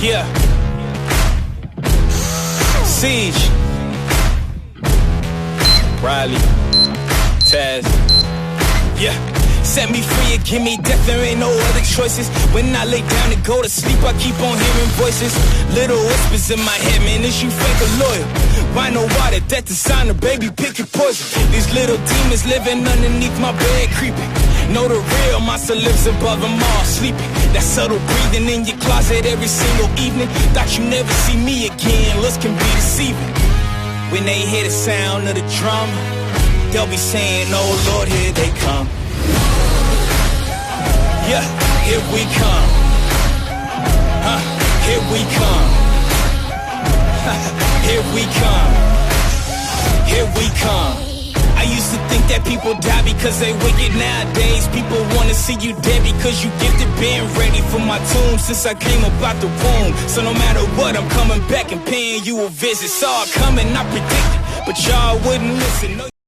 Yeah. Siege. Riley. Taz. Yeah. Set me free and give me death, there ain't no other choices. When I lay down to go to sleep, I keep on hearing voices. Little whispers in my head, man, is you fake or loyal? Why no water, death designer, baby, pick your poison. These little demons living underneath my bed, creeping. Know the real monster lives above them all, sleeping. That subtle breathing in your closet every single evening. Thought you never see me again, looks can be deceiving. When they hear the sound of the drum, they'll be saying, oh Lord, here they come. Yeah, here we come. Here we come. Here we come. Here we come. I used to think that people die because they wicked. Nowadays, people wanna see you dead because you gifted. Been ready for my tomb since I came up out the womb. So no matter what, I'm coming back and paying you a visit. Saw it coming, I predicted, but y'all wouldn't listen.